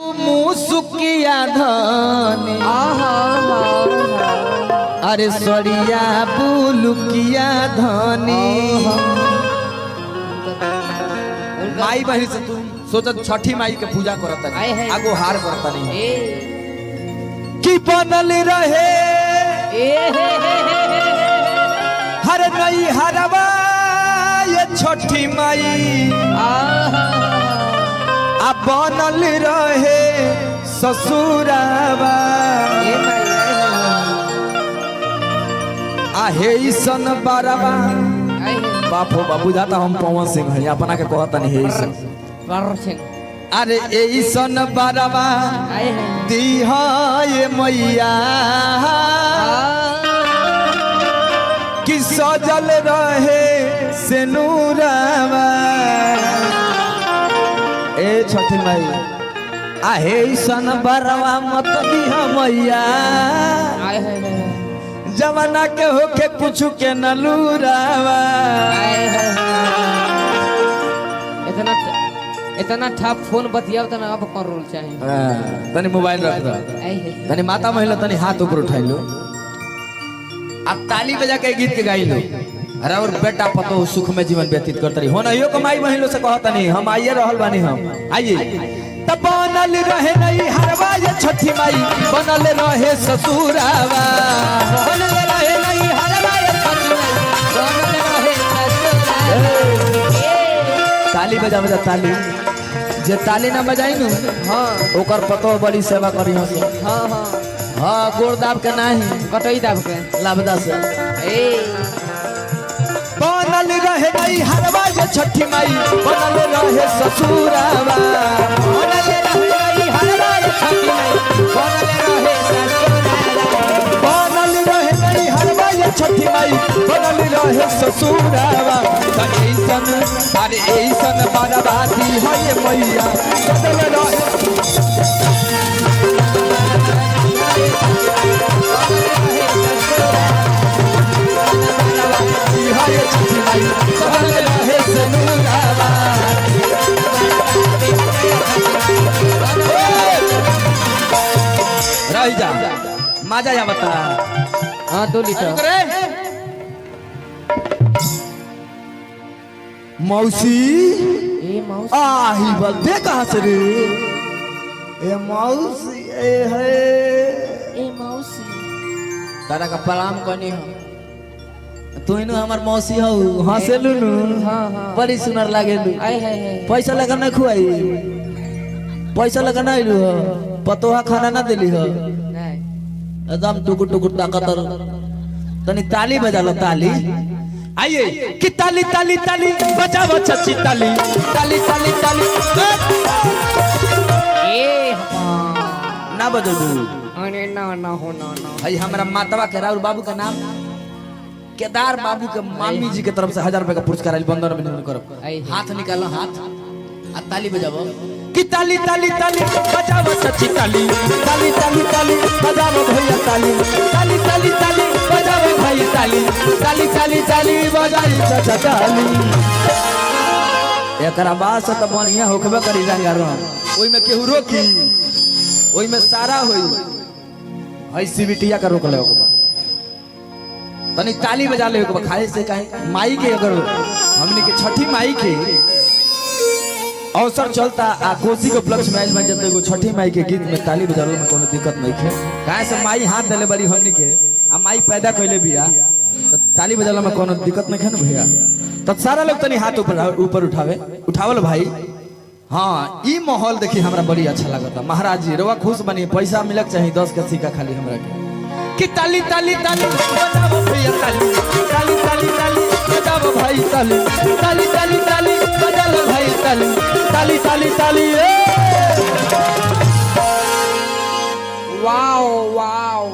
मुसुकिया धनी अरे सड़िया बुलुकिया धनी माई बहन से तुम सोचत छठी माई के पूजा करता नहीं आगो हार करता नहीं कि बनल रहे हर नई हरवा ये छठी माई आ बनल रहे ससुरावा आहे सन बारवा बापो बाबू जाता हम पवन सिंह है अपना के कहता नहीं है सन अरे ऐसन बारवा दीहा ये मैया कि सजल रहे सेनुरावा ए छठी माई आहे सन बरवा मत दिहा मैया जमाना के होके कुछ के नलूरावा इतना ठप फोन बतियाव तना अब कौन रोल चाहिए तनी मोबाइल रख दो तनी माता महिला तनी हाथ ऊपर उठाई लो अब ताली बजा के गीत के गाई लो अरे और बेटा पतो सुख में जीवन व्यतीत करता रही हो ना यो कमाई महिलो से कहता नहीं हम आइए रहल बानी हम आइए तब बनल रहे नहीं हरवा ये छठी माई बनल रहे ससुरावा बनल रहे नहीं हरवा ये छठी माई बनल रहे ससुरावा ताली बजा बजा ताली जे ताली ना बजाई नु हां ओकर पतो बड़ी सेवा करी हम हां हां हां गोड़ दाब के नहीं कटई दाब के लाभदा से ए बनल रहे नहीं हरवा ये छठी माई बनल रहे ससुरावा बनल रहे नहीं हरवा ये छठी माई बनल रहे ससुरावा बनल रहे नहीं हरवा ये छठी माई बनल रहे ससुरावा ऐसन अरे ऐसन बर्बादी है ये मैया बनल रहे रह जा मजा या बता हां 2 लीटर मौसी ए मौसी आही बलते कहां से रे ए मौसी ए है ए मौसी तारा का प्रणाम करनी हो तू इनु हमर मौसी हो हंसेलु नु हां हां बड़ी सुंदर लागेलु आय है पैसा लगा ना खुआई पैसा लगा ना इलु हो पतोहा खाना ना देली हो नहीं एकदम टुकुर टुकुर ताकतर तनी ताली बजा लो ताली आइए कि ताली ताली ताली बजाओ छची ताली ताली ताली ताली ए ना बजो दू अरे ना ना हो ना ना भाई हमारा मातवा के राउर बाबू का नाम केदार बाबू के मामी जी के तरफ से 1000 रुपए का पुरस्कार आइल बंदर में करो हाथ निकालो हाथ आ ताली बजाओ कि ताली ताली ताली बजाओ सच्ची ताली ताली ताली ताली बजाओ भैया ताली ताली ताली ताली बजाओ भाई ताली ताली ताली ताली बजाई चाचा ताली एकरा बाद से तो बढ़िया होखबे करी रंगारो ओइ में केहू रोकी ओइ में सारा होई हई सीबिटिया का रोक ले ओकरा तनी ताली बजा ले ओकरा खाए से काहे माई के अगर हमनी के छठी माई के अवसर चलता आ कोसी के उपलक्ष्य में बन जते एगो छठी माई के गीत में ताली बजालो में कोनो दिक्कत नहीं है काहे से माई हाथ देले बड़ी हमनी के आ माई पैदा कइले बिया तो ताली बजालो में कोनो दिक्कत नहीं है ना भैया तो सारा लोग तनी हाथ ऊपर उठावल भाई हां ई माहौल देखी हमरा बड़ी अच्छा लागता महाराज जी रवा खुश बनी पैसा मिलक चाहिए 10 के सिक्का खाली हमरा के कि ताली ताली ताली बजाओ भैया ताली ताली ताली ताली बजाओ भाई ताली ताली ताली ताली बजाओ भाई ताली ताली ताली ताली वाओ वाओ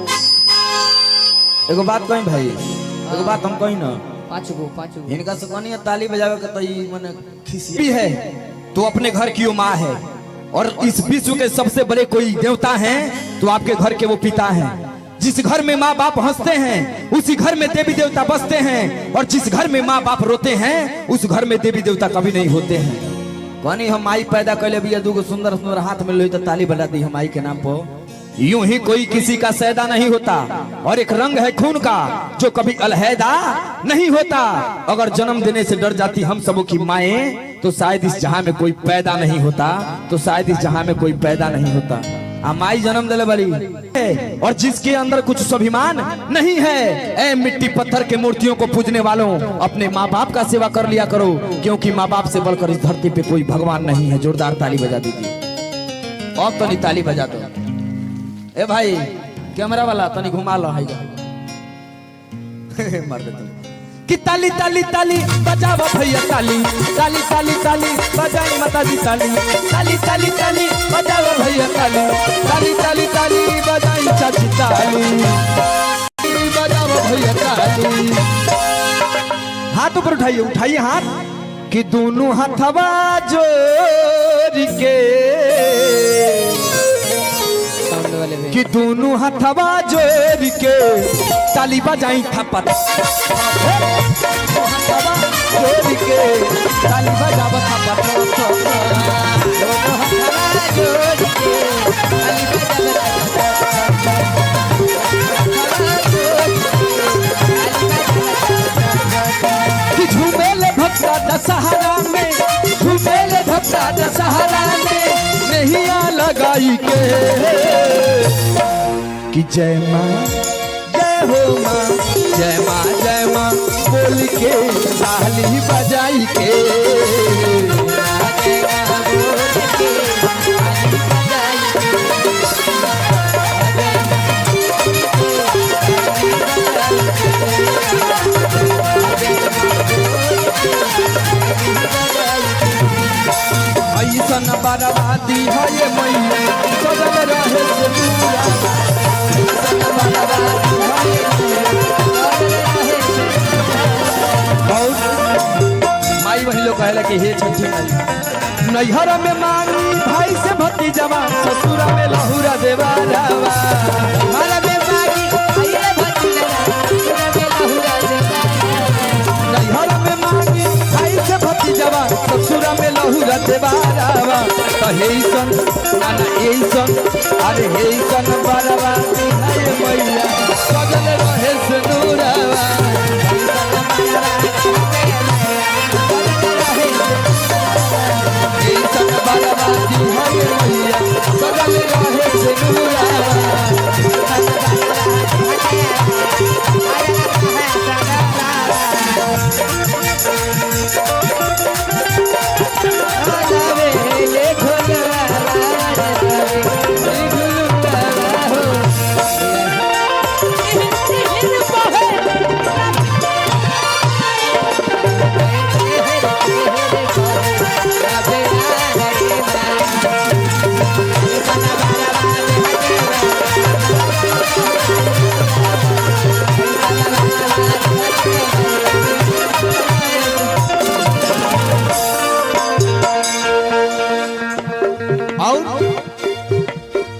एगो बात कहीं भाई एगो बात हम कहीं ना पांच गो इनका से कहनी ताली बजावे के तो ई माने खिसी भी है तो अपने घर की माँ है और इस विश्व के सबसे बड़े कोई देवता हैं तो आपके घर के वो पिता हैं जिस घर में माँ बाप हंसते हैं उसी घर में देवी देवता बसते हैं और जिस घर में माँ बाप रोते हैं उस घर में देवी देवता कभी नहीं होते हैं कनी हम माई पैदा कैले बिया दूगो सुंदर सुंदर हाथ में लोई तो ताली बजा दी हम माई के नाम पर। यूं ही कोई किसी का सैदा नहीं होता और एक रंग है खून का जो कभी अलहैदा नहीं होता। अगर जन्म देने से डर जाती हम सबों की माएं तो शायद इस जहां में कोई पैदा नहीं होता, तो शायद इस जहां में कोई पैदा नहीं होता। माई जन्म दिले बड़ी और जिसके अंदर कुछ स्वाभिमान नहीं है, ए मिट्टी पत्थर के मूर्तियों को पूजने वालों, अपने माँ बाप का सेवा कर लिया करो, क्योंकि माँ बाप से बढ़कर इस धरती पे कोई भगवान नहीं है। जोरदार ताली बजा दीजिए। अब तो नहीं ताली बजा दो। ए भाई कैमरा वाला तनी घुमा लो है मार दे कि ताली ताली ताली बजाओ भैया ताली, ताली ताली ताली बजाई माता दी ताली, ताली ताली ताली बजाओ भैया ताली, ताली ताली ताली बजाई चाची ताली, बजाओ भैया ताली। हाथ ऊपर उठाइए, उठाइए हाथ कि दोनों हाथवा जोड़ के, कि दोनों हाथवा जोड़ के ताली बजाई थप्पड़, हाथवा जोड़ के ताली बजाओ थप्पड़, दोनों हाथवा जोड़ के ताली कि झूमेले भक्ता दशहरा में, झूमेले भक्ता दशहरा में नैया लगाई के कि जय माँ जय हो माँ, जय माँ जय माँ बोल के ताली बजाई के, ऐसन बर्बादी है ये मैया सजल रहे से दूरा, ऐसन बर्बादी है बहुत माई वही लोग कहला कि हे छठी माई नैहर में मांगी भाई से भतीजवा, ससुरा में लहुरा देवा रावा, नैहर में मांगी भाई से भतीजवा, ससुरा में लहुरा देवा रावा। तो हेसन नाना हेसन अरे हेसन बर्बादी है मैया सजल रहे से दूरावा, हेसन बर्बादी है मैया सजल रहे से दूरावा।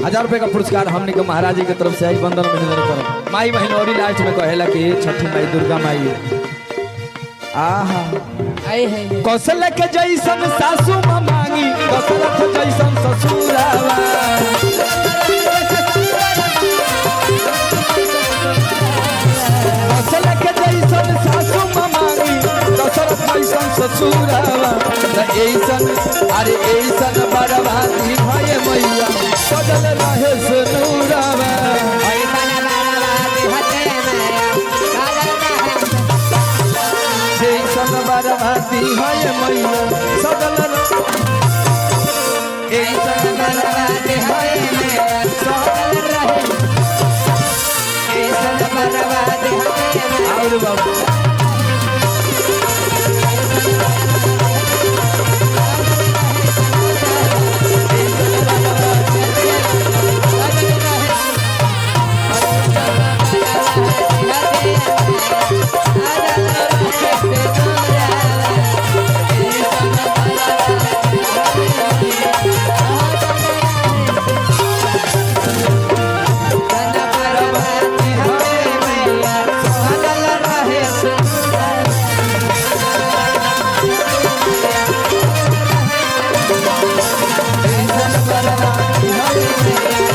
₹1000 का पुरस्कार हमने के महाराज जी की तरफ से आज बंदन अभिनंदन करो। माई बहन और लास्ट में कहेला कि छठी माई दुर्गा माई आहा आए है कौशल के जैसन सासू मां मांगी, दशरथ जैसन ससुरावा, कौशल के जैसन सासू मां मांगी, दशरथ जैसन ससुरावा। ऐसन अरे ऐसन बर्बादी भय मैया सजल रहे से नूरावा, ऐसन बर्बादी भय मैया सजल, ऐसन बर्बादी मैया